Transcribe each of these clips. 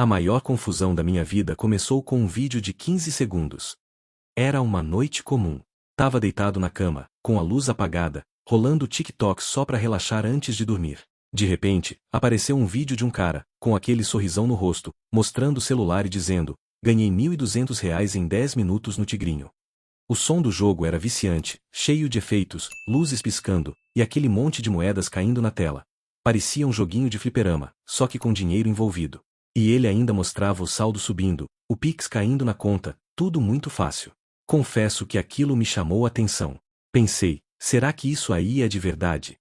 A maior confusão da minha vida começou com um vídeo de 15 segundos. Era uma noite comum. Tava deitado na cama, com a luz apagada, rolando o TikTok só pra relaxar antes de dormir. De repente, apareceu um vídeo de um cara, com aquele sorrisão no rosto, mostrando o celular e dizendo: ganhei R$ 1.200 em 10 minutos no Tigrinho. O som do jogo era viciante, cheio de efeitos, luzes piscando, e aquele monte de moedas caindo na tela. Parecia um joguinho de fliperama, só que com dinheiro envolvido. E ele ainda mostrava o saldo subindo, o Pix caindo na conta, tudo muito fácil. Confesso que aquilo me chamou a atenção. Pensei, será que isso aí é de verdade?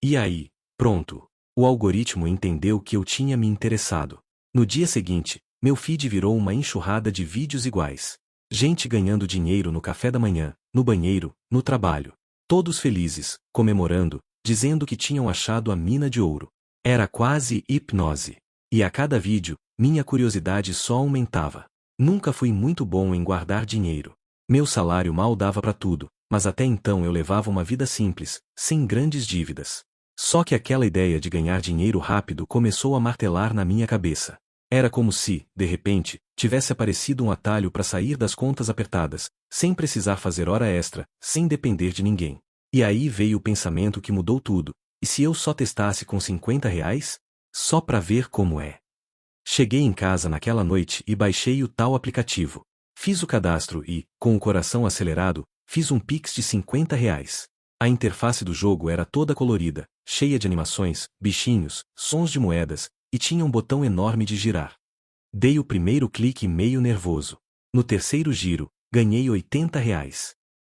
E aí, pronto. O algoritmo entendeu que eu tinha me interessado. No dia seguinte, meu feed virou uma enxurrada de vídeos iguais. Gente ganhando dinheiro no café da manhã, no banheiro, no trabalho. Todos felizes, comemorando, dizendo que tinham achado a mina de ouro. Era quase hipnose. E a cada vídeo, minha curiosidade só aumentava. Nunca fui muito bom em guardar dinheiro. Meu salário mal dava para tudo, mas até então eu levava uma vida simples, sem grandes dívidas. Só que aquela ideia de ganhar dinheiro rápido começou a martelar na minha cabeça. Era como se, de repente, tivesse aparecido um atalho para sair das contas apertadas, sem precisar fazer hora extra, sem depender de ninguém. E aí veio o pensamento que mudou tudo. E se eu só testasse com R$ 50? Só para ver como é. Cheguei em casa naquela noite e baixei o tal aplicativo. Fiz o cadastro e, com o coração acelerado, fiz um Pix de R$ 50. A interface do jogo era toda colorida, cheia de animações, bichinhos, sons de moedas, e tinha um botão enorme de girar. Dei o primeiro clique meio nervoso. No terceiro giro, ganhei R$ 80.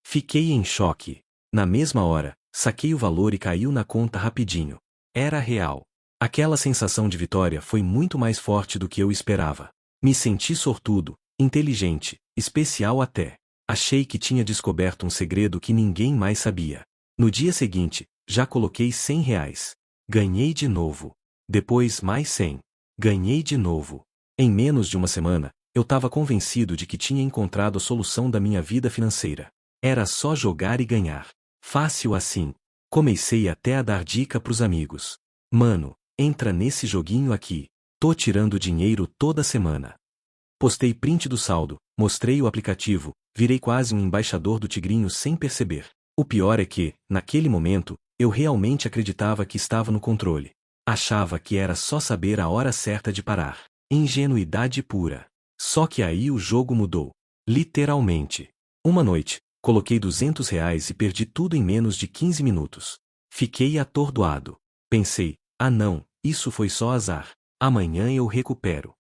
Fiquei em choque. Na mesma hora, saquei o valor e caiu na conta rapidinho. Era real. Aquela sensação de vitória foi muito mais forte do que eu esperava. Me senti sortudo, inteligente, especial até. Achei que tinha descoberto um segredo que ninguém mais sabia. No dia seguinte, já coloquei R$ 100. Ganhei de novo. Depois mais 100. Ganhei de novo. Em menos de uma semana, eu estava convencido de que tinha encontrado a solução da minha vida financeira. Era só jogar e ganhar. Fácil assim. Comecei até a dar dica pros amigos. Mano, entra nesse joguinho aqui. Tô tirando dinheiro toda semana. Postei print do saldo, mostrei o aplicativo, virei quase um embaixador do Tigrinho sem perceber. O pior é que, naquele momento, eu realmente acreditava que estava no controle. Achava que era só saber a hora certa de parar. Ingenuidade pura. Só que aí o jogo mudou. Literalmente. Uma noite, coloquei R$ 200 e perdi tudo em menos de 15 minutos. Fiquei atordoado. Pensei, ah não, isso foi só azar. Amanhã eu recupero.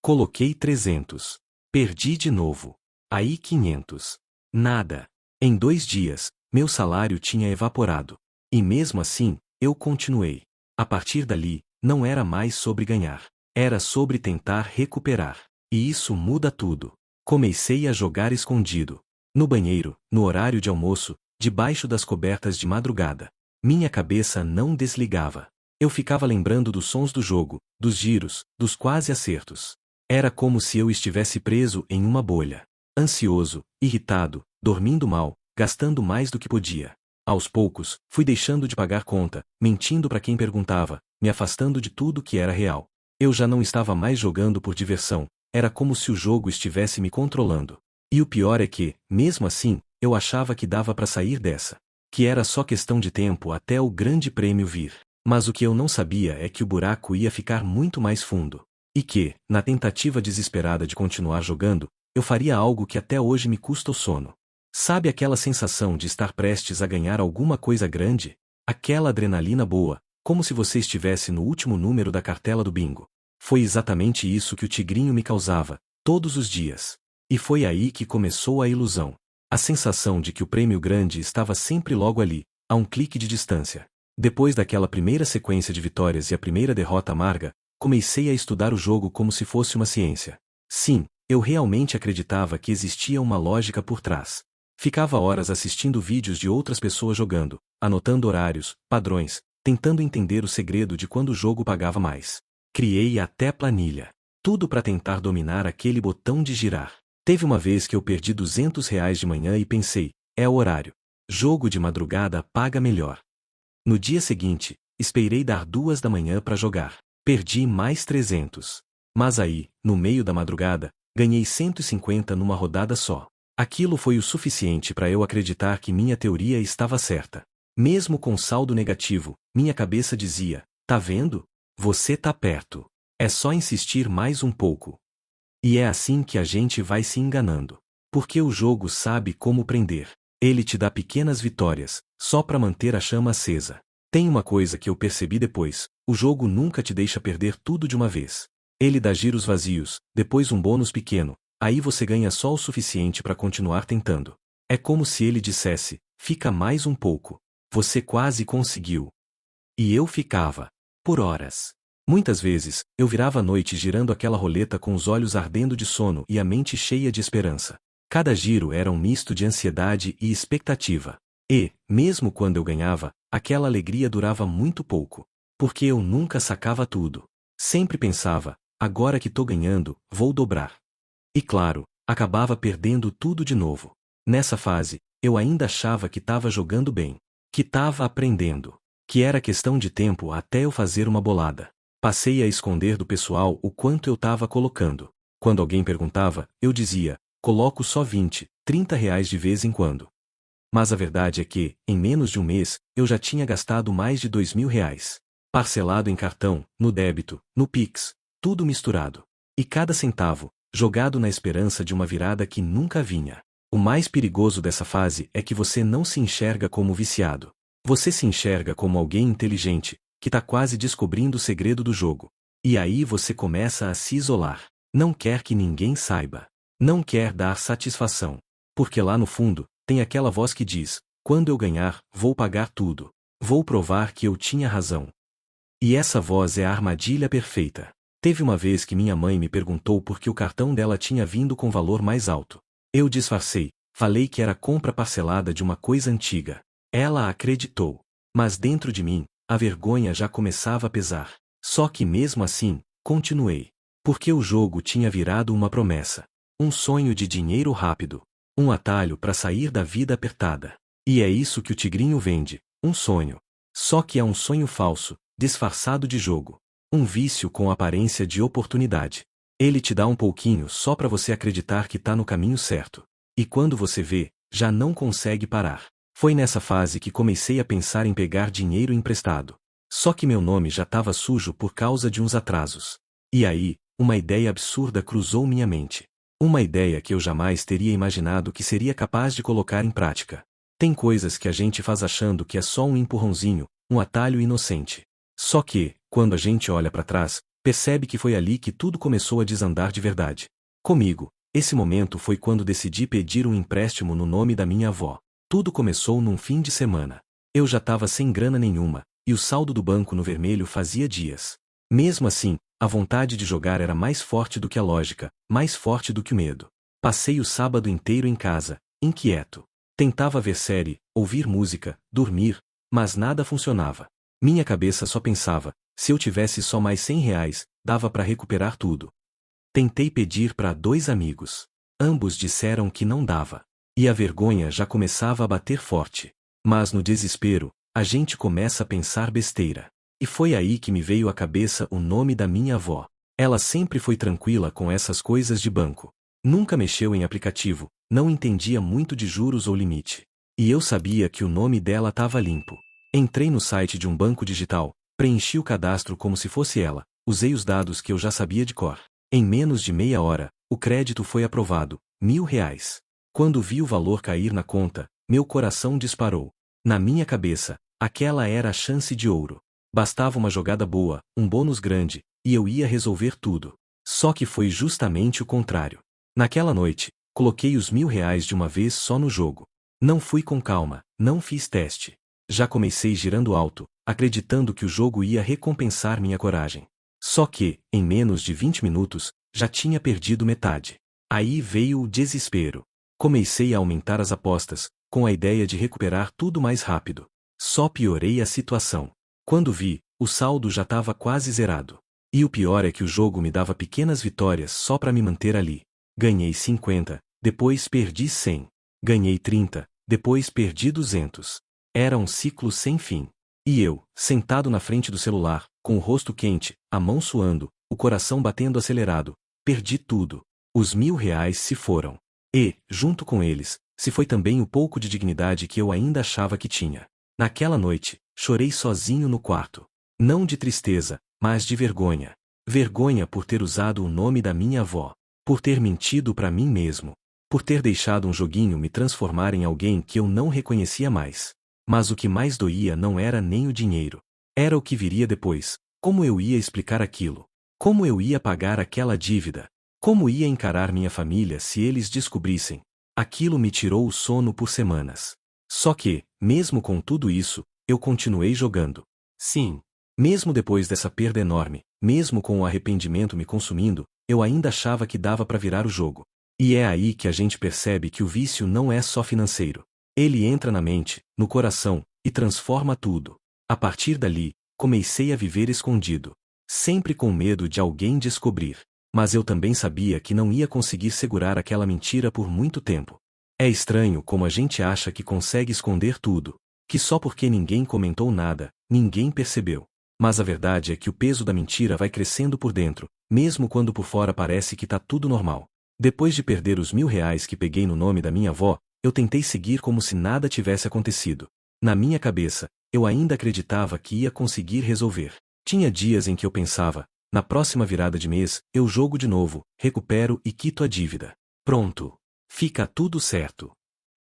Coloquei 300. Perdi de novo. Aí 500. Nada. Em 2 dias, meu salário tinha evaporado. E mesmo assim, eu continuei. A partir dali, não era mais sobre ganhar. Era sobre tentar recuperar. E isso muda tudo. Comecei a jogar escondido. No banheiro, no horário de almoço, debaixo das cobertas de madrugada. Minha cabeça não desligava. Eu ficava lembrando dos sons do jogo, dos giros, dos quase acertos. Era como se eu estivesse preso em uma bolha. Ansioso, irritado, dormindo mal, gastando mais do que podia. Aos poucos, fui deixando de pagar conta, mentindo para quem perguntava, me afastando de tudo que era real. Eu já não estava mais jogando por diversão, era como se o jogo estivesse me controlando. E o pior é que, mesmo assim, eu achava que dava para sair dessa. Que era só questão de tempo até o grande prêmio vir. Mas o que eu não sabia é que o buraco ia ficar muito mais fundo. E que, na tentativa desesperada de continuar jogando, eu faria algo que até hoje me custa o sono. Sabe aquela sensação de estar prestes a ganhar alguma coisa grande? Aquela adrenalina boa, como se você estivesse no último número da cartela do bingo. Foi exatamente isso que o Tigrinho me causava, todos os dias. E foi aí que começou a ilusão. A sensação de que o prêmio grande estava sempre logo ali, a um clique de distância. Depois daquela primeira sequência de vitórias e a primeira derrota amarga, comecei a estudar o jogo como se fosse uma ciência. Sim, eu realmente acreditava que existia uma lógica por trás. Ficava horas assistindo vídeos de outras pessoas jogando, anotando horários, padrões, tentando entender o segredo de quando o jogo pagava mais. Criei até planilha. Tudo para tentar dominar aquele botão de girar. Teve uma vez que eu perdi R$ 200 de manhã e pensei, é o horário. Jogo de madrugada paga melhor. No dia seguinte, esperei dar 2 da manhã para jogar. Perdi mais 300. Mas aí, no meio da madrugada, ganhei 150 numa rodada só. Aquilo foi o suficiente para eu acreditar que minha teoria estava certa. Mesmo com saldo negativo, minha cabeça dizia: tá vendo? Você tá perto. É só insistir mais um pouco. E é assim que a gente vai se enganando. Porque o jogo sabe como prender. Ele te dá pequenas vitórias, só para manter a chama acesa. Tem uma coisa que eu percebi depois: o jogo nunca te deixa perder tudo de uma vez. Ele dá giros vazios, depois um bônus pequeno, aí você ganha só o suficiente para continuar tentando. É como se ele dissesse: fica mais um pouco. Você quase conseguiu. E eu ficava. Por horas. Muitas vezes, eu virava a noite girando aquela roleta com os olhos ardendo de sono e a mente cheia de esperança. Cada giro era um misto de ansiedade e expectativa. E, mesmo quando eu ganhava, aquela alegria durava muito pouco. Porque eu nunca sacava tudo. Sempre pensava: agora que tô ganhando, vou dobrar. E claro, acabava perdendo tudo de novo. Nessa fase, eu ainda achava que estava jogando bem. Que estava aprendendo. Que era questão de tempo até eu fazer uma bolada. Passei a esconder do pessoal o quanto eu estava colocando. Quando alguém perguntava, eu dizia: coloco só 20, 30 reais de vez em quando. Mas a verdade é que, em menos de um mês, eu já tinha gastado mais de 2.000 reais. Parcelado em cartão, no débito, no Pix, tudo misturado. E cada centavo, jogado na esperança de uma virada que nunca vinha. O mais perigoso dessa fase é que você não se enxerga como viciado. Você se enxerga como alguém inteligente, que está quase descobrindo o segredo do jogo. E aí você começa a se isolar. Não quer que ninguém saiba. Não quer dar satisfação. Porque lá no fundo, tem aquela voz que diz: quando eu ganhar, vou pagar tudo. Vou provar que eu tinha razão. E essa voz é a armadilha perfeita. Teve uma vez que minha mãe me perguntou por que o cartão dela tinha vindo com valor mais alto. Eu disfarcei, falei que era compra parcelada de uma coisa antiga. Ela acreditou. Mas dentro de mim, a vergonha já começava a pesar. Só que mesmo assim, continuei. Porque o jogo tinha virado uma promessa. Um sonho de dinheiro rápido. Um atalho para sair da vida apertada. E é isso que o tigrinho vende, um sonho. Só que é um sonho falso, disfarçado de jogo. Um vício com aparência de oportunidade. Ele te dá um pouquinho só para você acreditar que tá no caminho certo. E quando você vê, já não consegue parar. Foi nessa fase que comecei a pensar em pegar dinheiro emprestado. Só que meu nome já estava sujo por causa de uns atrasos. E aí, uma ideia absurda cruzou minha mente. Uma ideia que eu jamais teria imaginado que seria capaz de colocar em prática. Tem coisas que a gente faz achando que é só um empurrãozinho, um atalho inocente. Só que, quando a gente olha para trás, percebe que foi ali que tudo começou a desandar de verdade. Comigo, esse momento foi quando decidi pedir um empréstimo no nome da minha avó. Tudo começou num fim de semana. Eu já estava sem grana nenhuma, e o saldo do banco no vermelho fazia dias. Mesmo assim, a vontade de jogar era mais forte do que a lógica, mais forte do que o medo. Passei o sábado inteiro em casa, inquieto. Tentava ver série, ouvir música, dormir, mas nada funcionava. Minha cabeça só pensava: se eu tivesse só mais 100 reais, dava para recuperar tudo. Tentei pedir para 2 amigos. Ambos disseram que não dava. E a vergonha já começava a bater forte. Mas no desespero, a gente começa a pensar besteira. E foi aí que me veio à cabeça o nome da minha avó. Ela sempre foi tranquila com essas coisas de banco. Nunca mexeu em aplicativo, não entendia muito de juros ou limite. E eu sabia que o nome dela estava limpo. Entrei no site de um banco digital, preenchi o cadastro como se fosse ela, usei os dados que eu já sabia de cor. Em menos de meia hora, o crédito foi aprovado, 1.000 reais. Quando vi o valor cair na conta, meu coração disparou. Na minha cabeça, aquela era a chance de ouro. Bastava uma jogada boa, um bônus grande, e eu ia resolver tudo. Só que foi justamente o contrário. Naquela noite, coloquei os 1.000 reais de uma vez só no jogo. Não fui com calma, não fiz teste. Já comecei girando alto, acreditando que o jogo ia recompensar minha coragem. Só que, em menos de 20 minutos, já tinha perdido metade. Aí veio o desespero. Comecei a aumentar as apostas, com a ideia de recuperar tudo mais rápido. Só piorei a situação. Quando vi, o saldo já estava quase zerado. E o pior é que o jogo me dava pequenas vitórias só para me manter ali. Ganhei 50, depois perdi 100. Ganhei 30, depois perdi 200. Era um ciclo sem fim. E eu, sentado na frente do celular, com o rosto quente, a mão suando, o coração batendo acelerado. Perdi tudo. Os R$ 1.000 se foram. E, junto com eles, se foi também o pouco de dignidade que eu ainda achava que tinha. Naquela noite, chorei sozinho no quarto. Não de tristeza, mas de vergonha. Vergonha por ter usado o nome da minha avó. Por ter mentido para mim mesmo. Por ter deixado um joguinho me transformar em alguém que eu não reconhecia mais. Mas o que mais doía não era nem o dinheiro. Era o que viria depois. Como eu ia explicar aquilo? Como eu ia pagar aquela dívida? Como ia encarar minha família se eles descobrissem? Aquilo me tirou o sono por semanas. Só que, mesmo com tudo isso, eu continuei jogando. Sim. Mesmo depois dessa perda enorme, mesmo com o arrependimento me consumindo, eu ainda achava que dava para virar o jogo. E é aí que a gente percebe que o vício não é só financeiro. Ele entra na mente, no coração, e transforma tudo. A partir dali, comecei a viver escondido. Sempre com medo de alguém descobrir. Mas eu também sabia que não ia conseguir segurar aquela mentira por muito tempo. É estranho como a gente acha que consegue esconder tudo. Que só porque ninguém comentou nada, ninguém percebeu. Mas a verdade é que o peso da mentira vai crescendo por dentro, mesmo quando por fora parece que tá tudo normal. Depois de perder os R$ 1.000 que peguei no nome da minha avó, eu tentei seguir como se nada tivesse acontecido. Na minha cabeça, eu ainda acreditava que ia conseguir resolver. Tinha dias em que eu pensava, na próxima virada de mês, eu jogo de novo, recupero e quito a dívida. Pronto. Fica tudo certo.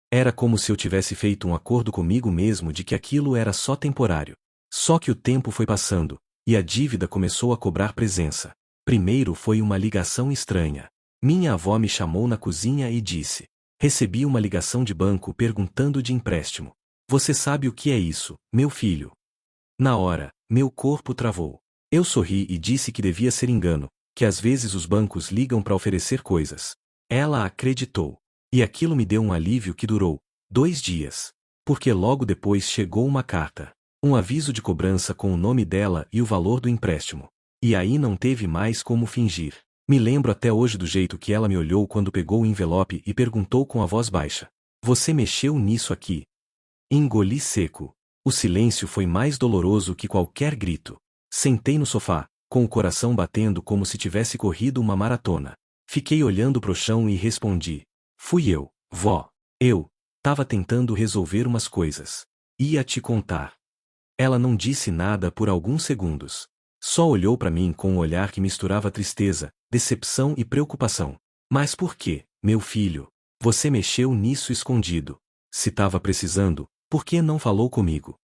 Era como se eu tivesse feito um acordo comigo mesmo de que aquilo era só temporário. Só que o tempo foi passando, e a dívida começou a cobrar presença. Primeiro foi uma ligação estranha. Minha avó me chamou na cozinha e disse: recebi uma ligação de banco perguntando de empréstimo. Você sabe o que é isso, meu filho? Na hora, meu corpo travou. Eu sorri e disse que devia ser engano, que às vezes os bancos ligam para oferecer coisas. Ela acreditou. E aquilo me deu um alívio que durou 2 dias. Porque logo depois chegou uma carta. Um aviso de cobrança com o nome dela e o valor do empréstimo. E aí não teve mais como fingir. Me lembro até hoje do jeito que ela me olhou quando pegou o envelope e perguntou com a voz baixa: você mexeu nisso aqui? Engoli seco. O silêncio foi mais doloroso que qualquer grito. Sentei no sofá, com o coração batendo como se tivesse corrido uma maratona. Fiquei olhando pro chão e respondi: fui eu, vó. Eu tava tentando resolver umas coisas. Ia te contar. Ela não disse nada por alguns segundos. Só olhou para mim com um olhar que misturava tristeza, decepção e preocupação. Mas por quê, meu filho? Você mexeu nisso escondido. Se tava precisando, por que não falou comigo?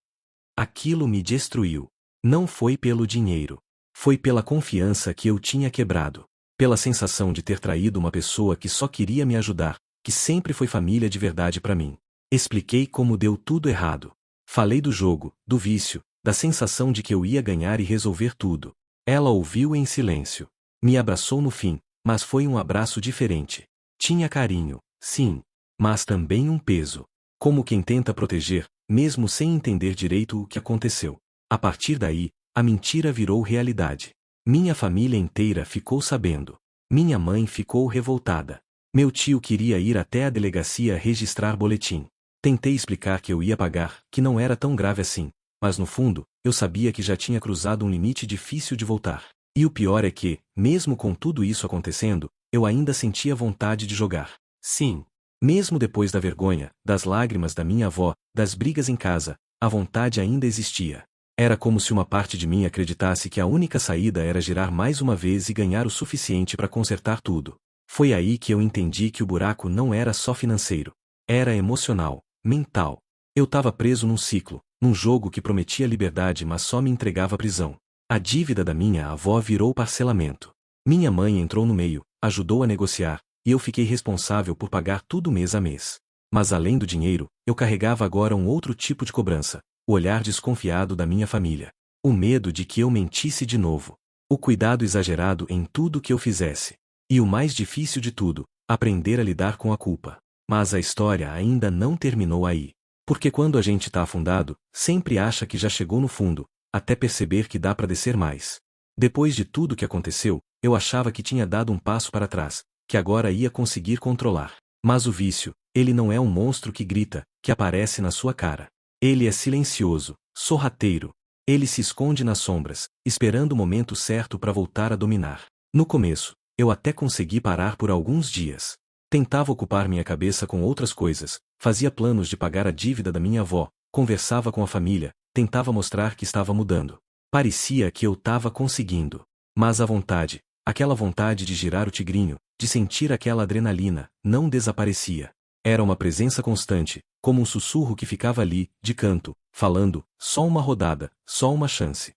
Aquilo me destruiu. Não foi pelo dinheiro. Foi pela confiança que eu tinha quebrado. Pela sensação de ter traído uma pessoa que só queria me ajudar, que sempre foi família de verdade para mim. Expliquei como deu tudo errado. Falei do jogo, do vício, da sensação de que eu ia ganhar e resolver tudo. Ela ouviu em silêncio. Me abraçou no fim, mas foi um abraço diferente. Tinha carinho, sim, mas também um peso. Como quem tenta proteger, mesmo sem entender direito o que aconteceu. A partir daí, a mentira virou realidade. Minha família inteira ficou sabendo. Minha mãe ficou revoltada. Meu tio queria ir até a delegacia registrar boletim. Tentei explicar que eu ia pagar, que não era tão grave assim, mas no fundo, eu sabia que já tinha cruzado um limite difícil de voltar. E o pior é que, mesmo com tudo isso acontecendo, eu ainda sentia vontade de jogar. Sim. Mesmo depois da vergonha, das lágrimas da minha avó, das brigas em casa, a vontade ainda existia. Era como se uma parte de mim acreditasse que a única saída era girar mais uma vez e ganhar o suficiente para consertar tudo. Foi aí que eu entendi que o buraco não era só financeiro. Era emocional, mental. Eu estava preso num ciclo, num jogo que prometia liberdade mas só me entregava prisão. A dívida da minha avó virou parcelamento. Minha mãe entrou no meio, ajudou a negociar, e eu fiquei responsável por pagar tudo mês a mês. Mas além do dinheiro, eu carregava agora um outro tipo de cobrança, o olhar desconfiado da minha família. O medo de que eu mentisse de novo. O cuidado exagerado em tudo que eu fizesse. E o mais difícil de tudo, aprender a lidar com a culpa. Mas a história ainda não terminou aí. Porque quando a gente tá afundado, sempre acha que já chegou no fundo, até perceber que dá para descer mais. Depois de tudo que aconteceu, eu achava que tinha dado um passo para trás, que agora ia conseguir controlar. Mas o vício, ele não é um monstro que grita, que aparece na sua cara. Ele é silencioso, sorrateiro. Ele se esconde nas sombras, esperando o momento certo para voltar a dominar. No começo, eu até consegui parar por alguns dias. Tentava ocupar minha cabeça com outras coisas, fazia planos de pagar a dívida da minha avó, conversava com a família, tentava mostrar que estava mudando. Parecia que eu estava conseguindo. Mas a vontade, aquela vontade de girar o tigrinho, de sentir aquela adrenalina, não desaparecia. Era uma presença constante, como um sussurro que ficava ali, de canto, falando, só uma rodada, só uma chance.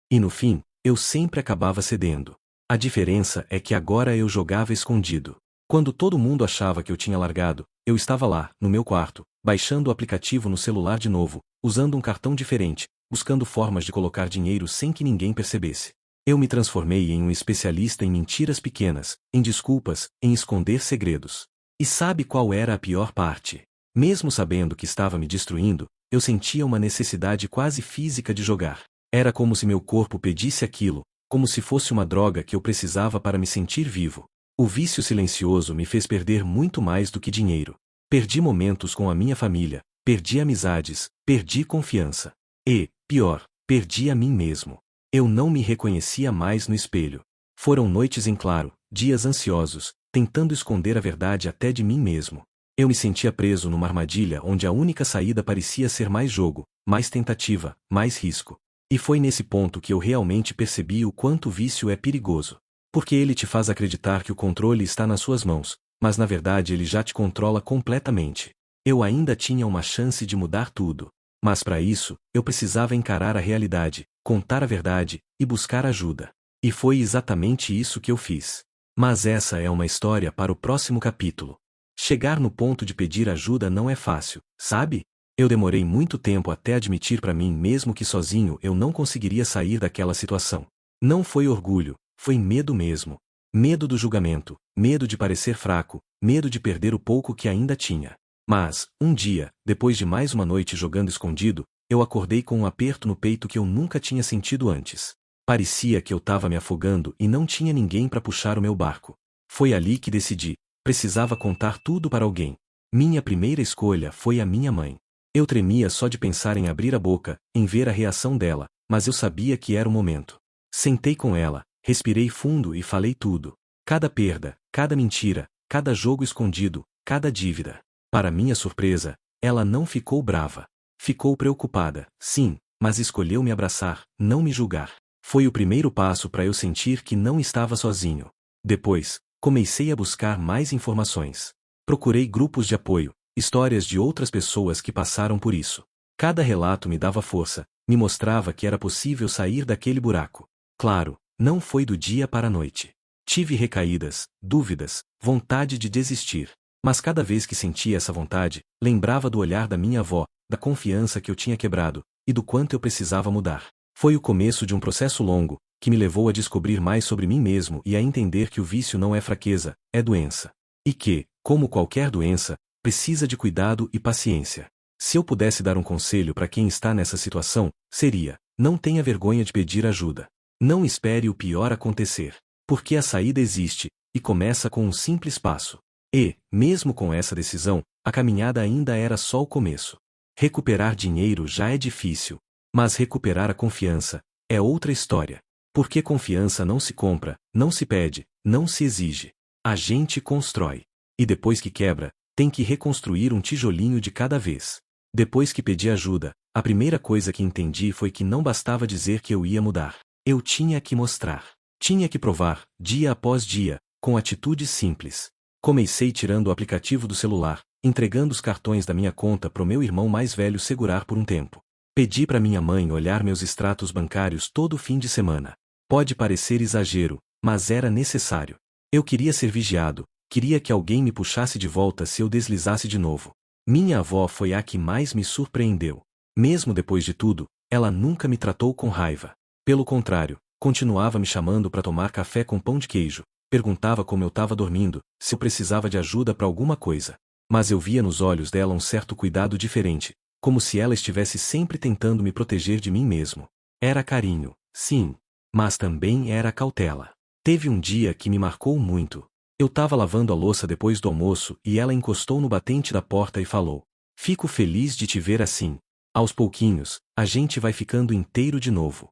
E no fim, eu sempre acabava cedendo. A diferença é que agora eu jogava escondido. Quando todo mundo achava que eu tinha largado, eu estava lá, no meu quarto, baixando o aplicativo no celular de novo, usando um cartão diferente, buscando formas de colocar dinheiro sem que ninguém percebesse. Eu me transformei em um especialista em mentiras pequenas, em desculpas, em esconder segredos. E sabe qual era a pior parte? Mesmo sabendo que estava me destruindo, eu sentia uma necessidade quase física de jogar. Era como se meu corpo pedisse aquilo, como se fosse uma droga que eu precisava para me sentir vivo. O vício silencioso me fez perder muito mais do que dinheiro. Perdi momentos com a minha família, perdi amizades, perdi confiança. E, pior, perdi a mim mesmo. Eu não me reconhecia mais no espelho. Foram noites em claro, dias ansiosos, tentando esconder a verdade até de mim mesmo. Eu me sentia preso numa armadilha onde a única saída parecia ser mais jogo, mais tentativa, mais risco. E foi nesse ponto que eu realmente percebi o quanto o vício é perigoso. Porque ele te faz acreditar que o controle está nas suas mãos, mas na verdade ele já te controla completamente. Eu ainda tinha uma chance de mudar tudo. Mas para isso, eu precisava encarar a realidade, contar a verdade, e buscar ajuda. E foi exatamente isso que eu fiz. Mas essa é uma história para o próximo capítulo. Chegar no ponto de pedir ajuda não é fácil, sabe? Eu demorei muito tempo até admitir para mim mesmo que sozinho eu não conseguiria sair daquela situação. Não foi orgulho, foi medo mesmo. Medo do julgamento, medo de parecer fraco, medo de perder o pouco que ainda tinha. Mas, um dia, depois de mais uma noite jogando escondido, eu acordei com um aperto no peito que eu nunca tinha sentido antes. Parecia que eu estava me afogando e não tinha ninguém para puxar o meu barco. Foi ali que decidi, precisava contar tudo para alguém. Minha primeira escolha foi a minha mãe. Eu tremia só de pensar em abrir a boca, em ver a reação dela, mas eu sabia que era o momento. Sentei com ela, respirei fundo e falei tudo. Cada perda, cada mentira, cada jogo escondido, cada dívida. Para minha surpresa, ela não ficou brava. Ficou preocupada, sim, mas escolheu me abraçar, não me julgar. Foi o primeiro passo para eu sentir que não estava sozinho. Depois, comecei a buscar mais informações. Procurei grupos de apoio, histórias de outras pessoas que passaram por isso. Cada relato me dava força, me mostrava que era possível sair daquele buraco. Claro, não foi do dia para a noite. Tive recaídas, dúvidas, vontade de desistir. Mas cada vez que sentia essa vontade, lembrava do olhar da minha avó, da confiança que eu tinha quebrado, e do quanto eu precisava mudar. Foi o começo de um processo longo, que me levou a descobrir mais sobre mim mesmo e a entender que o vício não é fraqueza, é doença. E que, como qualquer doença, precisa de cuidado e paciência. Se eu pudesse dar um conselho para quem está nessa situação, seria: não tenha vergonha de pedir ajuda. Não espere o pior acontecer. Porque a saída existe, e começa com um simples passo. E, mesmo com essa decisão, a caminhada ainda era só o começo. Recuperar dinheiro já é difícil. Mas recuperar a confiança é outra história. Porque confiança não se compra, não se pede, não se exige. A gente constrói. E depois que quebra, tem que reconstruir um tijolinho de cada vez. Depois que pedi ajuda, a primeira coisa que entendi foi que não bastava dizer que eu ia mudar. Eu tinha que mostrar. Tinha que provar, dia após dia, com atitudes simples. Comecei tirando o aplicativo do celular, entregando os cartões da minha conta pro meu irmão mais velho segurar por um tempo. Pedi para minha mãe olhar meus extratos bancários todo fim de semana. Pode parecer exagero, mas era necessário. Eu queria ser vigiado, queria que alguém me puxasse de volta se eu deslizasse de novo. Minha avó foi a que mais me surpreendeu. Mesmo depois de tudo, ela nunca me tratou com raiva. Pelo contrário, continuava me chamando para tomar café com pão de queijo, perguntava como eu estava dormindo, se eu precisava de ajuda para alguma coisa. Mas eu via nos olhos dela um certo cuidado diferente, como se ela estivesse sempre tentando me proteger de mim mesmo. Era carinho, sim, mas também era cautela. Teve um dia que me marcou muito. Eu estava lavando a louça depois do almoço e ela encostou no batente da porta e falou: "Fico feliz de te ver assim." Aos pouquinhos, a gente vai ficando inteiro de novo.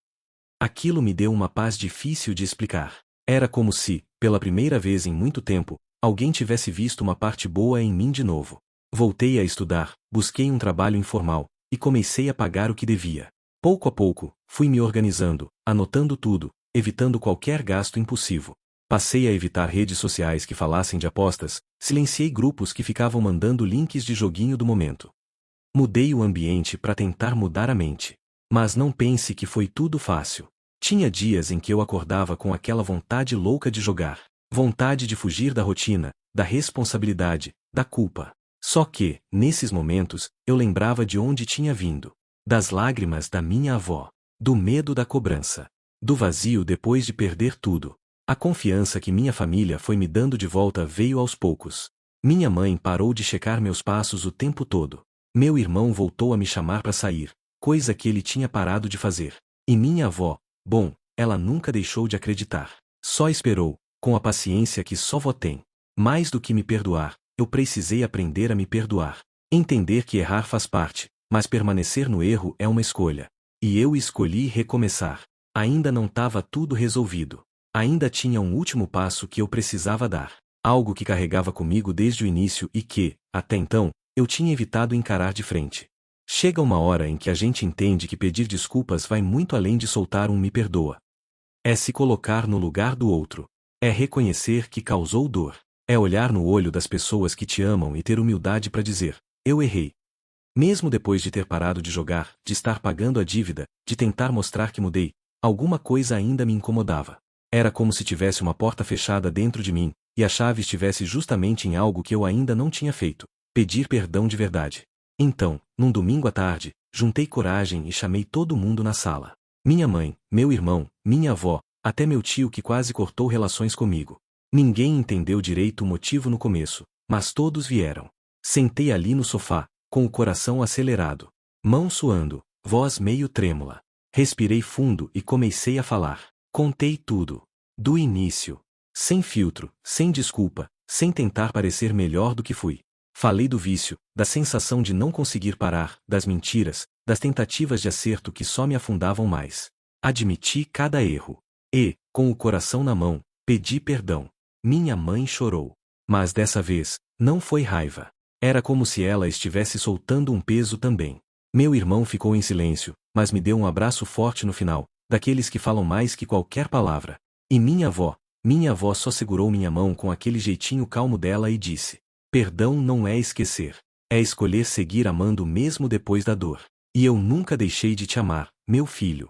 Aquilo me deu uma paz difícil de explicar. Era como se, pela primeira vez em muito tempo, alguém tivesse visto uma parte boa em mim de novo. Voltei a estudar, busquei um trabalho informal, e comecei a pagar o que devia. Pouco a pouco, fui me organizando, anotando tudo, evitando qualquer gasto impulsivo. Passei a evitar redes sociais que falassem de apostas, silenciei grupos que ficavam mandando links de joguinho do momento. Mudei o ambiente para tentar mudar a mente. Mas não pense que foi tudo fácil. Tinha dias em que eu acordava com aquela vontade louca de jogar. Vontade de fugir da rotina, da responsabilidade, da culpa. Só que, nesses momentos, eu lembrava de onde tinha vindo. Das lágrimas da minha avó. Do medo da cobrança. Do vazio depois de perder tudo. A confiança que minha família foi me dando de volta veio aos poucos. Minha mãe parou de checar meus passos o tempo todo. Meu irmão voltou a me chamar para sair, coisa que ele tinha parado de fazer. E minha avó, bom, ela nunca deixou de acreditar. Só esperou, com a paciência que só vó tem. Mais do que me perdoar, eu precisei aprender a me perdoar. Entender que errar faz parte, mas permanecer no erro é uma escolha. E eu escolhi recomeçar. Ainda não estava tudo resolvido. Ainda tinha um último passo que eu precisava dar. Algo que carregava comigo desde o início e que, até então, eu tinha evitado encarar de frente. Chega uma hora em que a gente entende que pedir desculpas vai muito além de soltar um me perdoa. É se colocar no lugar do outro. É reconhecer que causou dor. É olhar no olho das pessoas que te amam e ter humildade para dizer, eu errei. Mesmo depois de ter parado de jogar, de estar pagando a dívida, de tentar mostrar que mudei, alguma coisa ainda me incomodava. Era como se tivesse uma porta fechada dentro de mim, e a chave estivesse justamente em algo que eu ainda não tinha feito. Pedir perdão de verdade. Então, num domingo à tarde, juntei coragem e chamei todo mundo na sala. Minha mãe, meu irmão, minha avó, até meu tio que quase cortou relações comigo. Ninguém entendeu direito o motivo no começo, mas todos vieram. Sentei ali no sofá, com o coração acelerado, mão suando, voz meio trêmula. Respirei fundo e comecei a falar. Contei tudo. Do início. Sem filtro, sem desculpa, sem tentar parecer melhor do que fui. Falei do vício, da sensação de não conseguir parar, das mentiras, das tentativas de acerto que só me afundavam mais. Admiti cada erro. E, com o coração na mão, pedi perdão. Minha mãe chorou. Mas dessa vez, não foi raiva. Era como se ela estivesse soltando um peso também. Meu irmão ficou em silêncio, mas me deu um abraço forte no final, daqueles que falam mais que qualquer palavra. E minha avó só segurou minha mão com aquele jeitinho calmo dela e disse: perdão não é esquecer. É escolher seguir amando mesmo depois da dor. E eu nunca deixei de te amar, meu filho.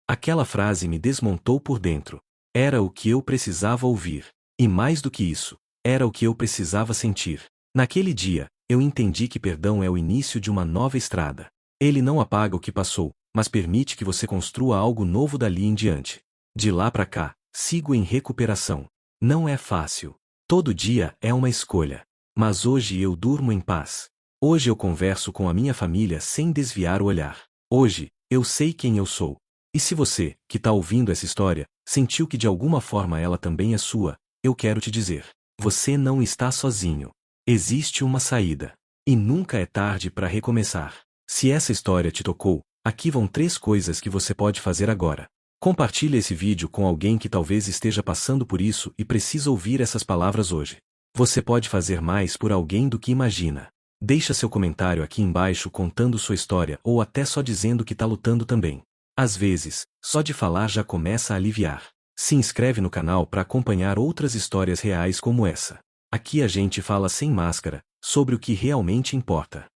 Aquela frase me desmontou por dentro. Era o que eu precisava ouvir. E mais do que isso, era o que eu precisava sentir. Naquele dia, eu entendi que perdão é o início de uma nova estrada. Ele não apaga o que passou, mas permite que você construa algo novo dali em diante. De lá pra cá, sigo em recuperação. Não é fácil. Todo dia é uma escolha. Mas hoje eu durmo em paz. Hoje eu converso com a minha família sem desviar o olhar. Hoje, eu sei quem eu sou. E se você, que está ouvindo essa história, sentiu que de alguma forma ela também é sua, eu quero te dizer: você não está sozinho. Existe uma saída. E nunca é tarde para recomeçar. Se essa história te tocou, aqui vão 3 coisas que você pode fazer agora. Compartilhe esse vídeo com alguém que talvez esteja passando por isso e precisa ouvir essas palavras hoje. Você pode fazer mais por alguém do que imagina. Deixa seu comentário aqui embaixo contando sua história ou até só dizendo que está lutando também. Às vezes, só de falar já começa a aliviar. Se inscreve no canal para acompanhar outras histórias reais como essa. Aqui a gente fala sem máscara, sobre o que realmente importa.